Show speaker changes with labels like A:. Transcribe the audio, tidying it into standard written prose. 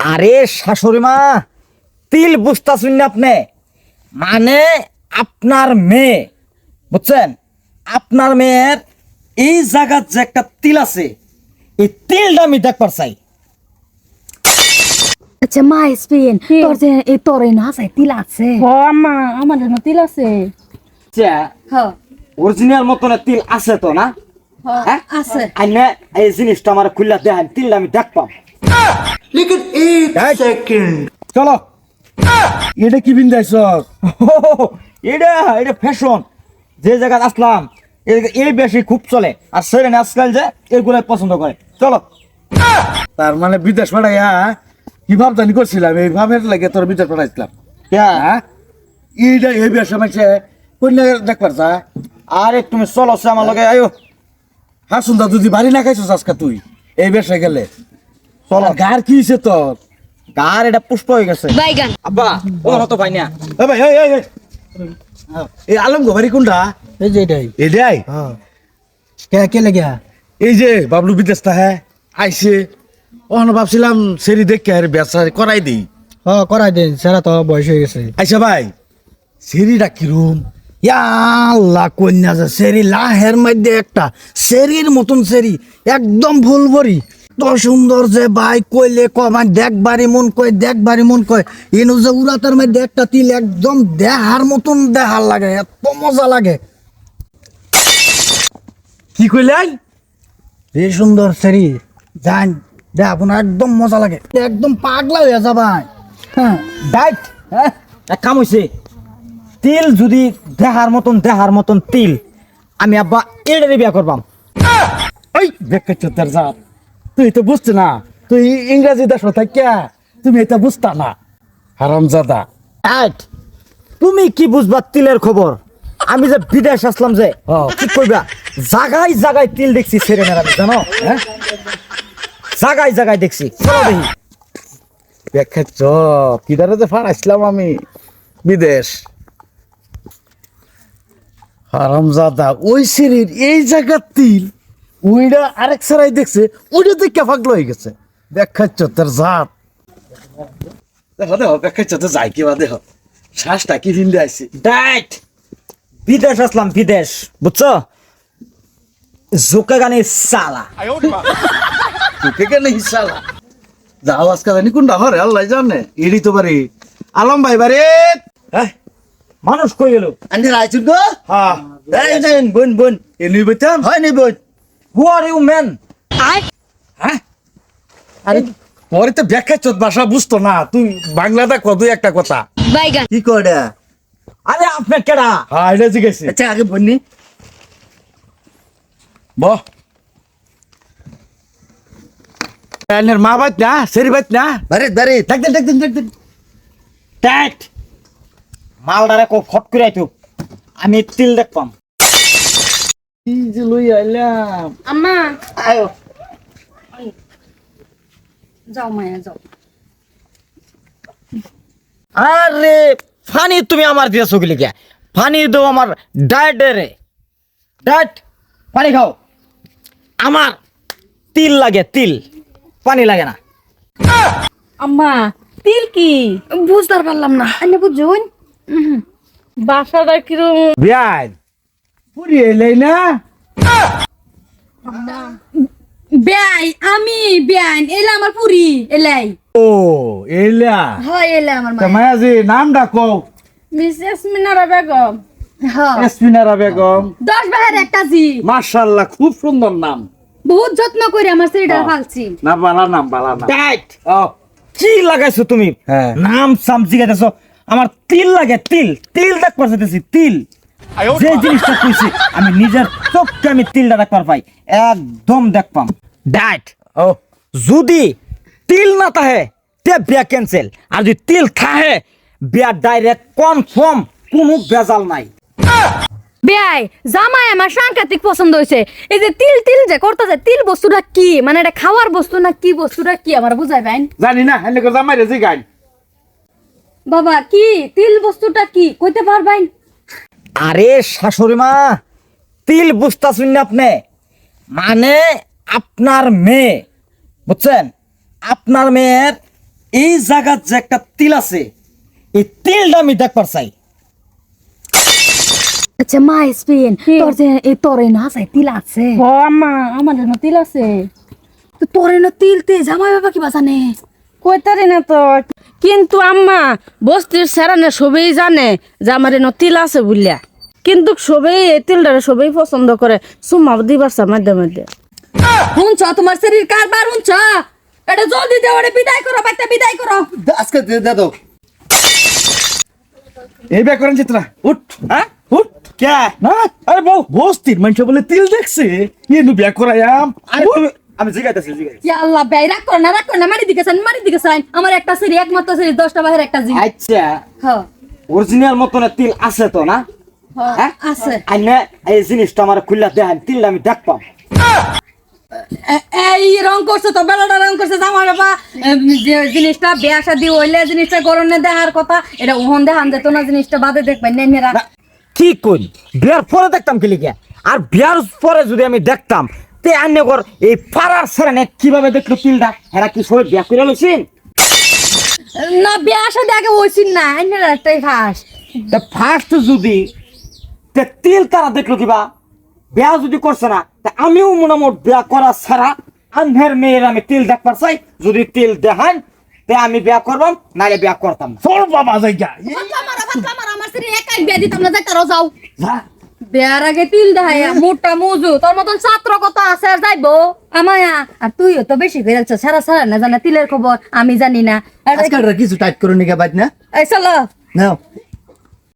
A: আরে শাশুড়ি মা, তিল বুঝতেছেন না আপনি? মানে আপনার মেয়ে, বুঝছেন? আপনার মেয়ের এই জায়গার যে একটা তিল আছে, এই তিলটা আমি দেখবার চাই।
B: আচ্ছা মা স্পেন তোর যে এই তোর না আছে তিল আছে
C: ও আম্মা আমার জন্য তিল আছে।
B: হ্যাঁ
A: অরিজিনাল মতন তিল আছে তো না? হ্যাঁ?
B: আছে।
A: আইনে এই জিনিসটা আমার খুললা দেখেন, তিলটা আমি দেখবাম।
D: लेकिन एक सेकंड
E: চলো এটা কি বিন্দাইছ?
A: এটা এটা ফ্যাশন, যে জায়গায় আসলাম এই বেশি খুব চলে, আর সেরেন আজকাল যে এগুলো পছন্দ করে। চলো।
E: তার মানে বিদেশ পাঠাইয়া কি ভাবতানি করছিলাম, এই ভাবের লাগে তোর বিদেশ পাঠাইছিলাম। হ্যাঁ এইটা এই বেশ মানছে কন্যা দেখবার চা।
A: আরে তুমি চলো সে আমার লগে আয়ো।
E: হ্যাঁ সুন্দর যদি বাড়ি না খাইছিস আজকে তুই এই বেশে গেলে চলো। গার কি হয়েছে তোর?
A: কার এটা পুষ্প হয়ে গেছে।
B: বাইগান
A: আব্বা ও হতো ভাই না।
E: এ ভাই এই আলম গো বাড়ি কোনটা?
D: এই যে এটাই
E: এটাই।
D: কে লেগে
E: এই যে বাবলু বিদেশটা হ্যাঁ আইসে, ওখানে ভাবছিলাম সেরি দেখে আর ব্যবসা করাই দিই।
D: করাই দেন সেরা তো বয়স হয়ে গেছে।
E: আইসা ভাই সেরিটা কিরম?
D: আল্লাহ কন্যা যে সেরি লাহের মধ্যে একটা সেরির মতন সেরি একদম ফুল ভরি তো সুন্দর যে ভাই কইলে কমান দেখবারই মন কয় এনু যে উড়াতার মধ্যে একটা তিল একদম দেহার মতন দেহার লাগে, এত মজা লাগে।
E: কি কইলাই?
D: এই সুন্দর সেরি জান দেখ আপনার একদম মজা লাগে, একদম পাগলা হয়ে যাবাই। হ্যাঁ
A: ডাইট, হ্যাঁ এক কাম হইছে, তিল যদি দেহার মতন তিল, আমি আব্বা এটারে বিয়া করবাম।
E: ওই দেখে চোদ্দার জাত, তুই তো বুঝতে না, তুই ইংরেজি দেশ থাকিয়া তুমি এটা বুঝতা না হারামজাদা।
A: ডাইট, তুমি কি বুঝবা তিলের খবর? আমি যে বিদেশ আসলাম যে কি কইবা, জাগায় জাগায় তিল দেখছি সেরেনের, আমি জানো হ্যাঁ জাগায় জাগায় দেখছি। চলো দেখি।
E: দেখে চ কিদারে যে ফারাইছিলাম আমি বিদেশ। হারামজাদা ওই সিঁড়ির এই জায়গার তিল ওইটা আরেক সারাই দেখছে, ওইটা দেখে পাগল হয়ে গেছে। দেখাচ্ছ তোর জাত, দেখো দেখো দেখাচ্ছ তো যাই কিবা দেখো শ্বাসটা কি ফিন্দে আইছে।
A: ডাইট, বিদেশ আসলাম বিদেশ, বুঝছো? জোকে গানে সালা।
E: তোকে কেন হিসালা যাও আজকে জানি কোনটা হরে আল্লাহ জানে। এডি তো বাড়ি আলম ভাই বাড়ি। হ্যাঁ
A: মানুষ কই গেল?
E: আন্টি রাইছুন গো। হ্যাঁ
A: বোন বোন,
E: এ নিয়ে বইতাম
A: হয় নি বোন? হু আর ইউ ম্যান?
E: হ্যাঁ আরে পরে তো ব্যাখ্যা চোদ ভাষা বুঝতো না, তুই বাংলাটা কত একটা কথা
B: বাইগান
E: কি করে।
A: আরে আপনার কেডা?
E: হ্যাঁ এটা জিজ্ঞেস।
D: আচ্ছা আগে বলনি
E: বহ মা বাইত না সেরি বাইত না
D: বারে
E: ডাক
A: ডাইট, মালদারে কো খট করে আইতো, আমি তিল দেখবাম।
E: কি যে লই আইলাম।
C: আম্মা
E: আয়ো
B: যাও মায়া যাও।
A: আরে ফানি তুমি আমার দিয়েছো কি লিখা? ফানি দাও আমার ডায়েটে। ডায়েট, পানি খাও। আমার তিল লাগে, তিল, পানি লাগে না।
C: আম্মা তিল কি?
B: বুঝতে পারলাম না, আনে বুঝুন।
C: বাসাটা কিরম?
E: বিয়াই পুরি এলাই না।
B: বেআই আমি বেআইন এলা আমার পুরি এলাই।
E: ও এলা
B: হয় এলা আমার মা।
E: মায়াজি নাম ডাকো।
C: মিসেস মিনারা বেগম।
B: হ্যাঁ
E: এসমিনারা বেগম।
B: 10 বাহার একটা জি
E: মাশাআল্লাহ খুব সুন্দর নাম।
B: বহুত যত্ন করে আমার সেরিটার ফালছি।
E: না বালা নাম।
A: ডায়েট,
E: ও
A: কি লাগাইছো তুমি?
E: হ্যাঁ।
A: নাম সাম জিগাইতেছো, আমার তিল লাগে, তিল তিল দেখবার চাইতেছি, তিল। যে জিনিসটা কইছি আমি নিজের চোখকে আমি তিলটা দেখবার পাই, একদম দেখপাম। ডায়েট,
E: ও
A: যদি তিল না থাকে তে বিয়া ক্যান্সেল, আর যদি তিল থাকে বিয়া ডাইরেক্ট কনফার্ম, কোনো বেজাল নাই।
B: বেআই জামাই আমার সাংঘাতিক পছন্দ হয়েছে। এই যে তিল তিল যে করতে যায়, তিল বস্তুটা কি, মানে এটা খাওয়ার বস্তু না কি বস্তুটা কি আমার বুঝাই বাইন।
E: জানি না এনে কথা মাইরে জি গাই।
B: বাবা কি তিল বস্তুটা কি কইতে পারবেন?
A: আরে শাশুড়ি মা, তিল বুঝতেছেন না আপনি? মানে আপনার মেয়ে, বুঝছেন? আপনার মেয়ের এই জায়গার যে একটা তিল আছে এই তিলটা আমি দেখবার চাই।
B: আচ্ছা মা স্পিন তোর যে এই তোরে না আছে তিল আছে
C: ও আম্মা আমাদের না তিল আছে
B: তো তোরে না তিল তে জামাই বাবা কি বাজানে
C: কইতারি না তো, কিন্তু আম্মা বস্তির সেরানে সবাই জানে যে আমার এনে তিল আছে বুঝলা, কিন্তু সবাই এই তিলটারে সবাই পছন্দ করে, সুম্মা দিবার মাঝে মাঝে।
B: শুনছ তোমার শরীর কারবার শুনছ, এটা জলদি দে ওরে বিদায় করো, বাইতে বিদায় করো।
E: আজকে দে দাও এই ব্যাগ করেন চিত্রা উঠ
A: হ্যাঁ
E: উঠ
A: কে
E: না আরে বউ বস্তির মানুষ বলে তিল দেখছে ইনু ব্যাগ করাইয়াম
A: আমি জিগাইতেছি
B: ইয়া আল্লাহ ভাই রাগ কর না মারি দিকে সাইন আমার একটা শরীর একমাত্র শরীর 10টা বাহির একটা জি
A: আচ্ছা
B: হ্যাঁ
A: অরিজিনাল মতন তিল আছে তো না? হ্যাঁ
B: আছে।
A: আইনে এই জিনিসটা আমার খুললা দেন তিলটা আমি দেখপাম।
B: এই রং করছে তো বেলাটা রং করছে জামা বাবা, যে জিনিসটা বিয়া শাদি হইলে জিনিসটা গরমে দেখার কথা, এটা ওহন দেখান যেত না, জিনিসটা বাদে দেখবেন নেনেরা।
A: কি করি বিয়ার পরে দেখতাম কি লিখে, আর বিয়ার পরে যদি আমি দেখতাম তে আন্নে কর এই পাড়ার সেরানে কিভাবে দেখলো তিলটা, হেরা কি সবাই বিয়া করে লইছেন?
B: না বিয়া শাদি আগে হইছিন না, নেনেরা একটাই ফাঁস।
A: তা ফার্স্ট যদি তে তিল তারা দেখলো কিবা বিয়া যদি করছে না, তা আমিও মোটামুটি বিয়া করা ছাড়া আন্ধের মেয়ের আমি তিল দেখবার চাই, যদি তিল দেখান তে আমি বিয়া করবাম, নাইলে বিয়া করতাম না।
E: তোর বাবা জায়গা
B: আমার শরীর একাই বিয়া দিতাম না, যাইতারও যাও।
E: যা
B: বিয়ার আগে তিল দেখায় মোটা মজু, তোর মতন ছাত্র কত আছে আর যাইবো আমায়া, আর তুইও তো বেশি করে যাচ্ছ, সারা সারা না জানা তিলের খবর আমি জানি না।
D: আজকাল কিছু টাইট করে নিকে বাইত না
B: এই চলো
D: নাও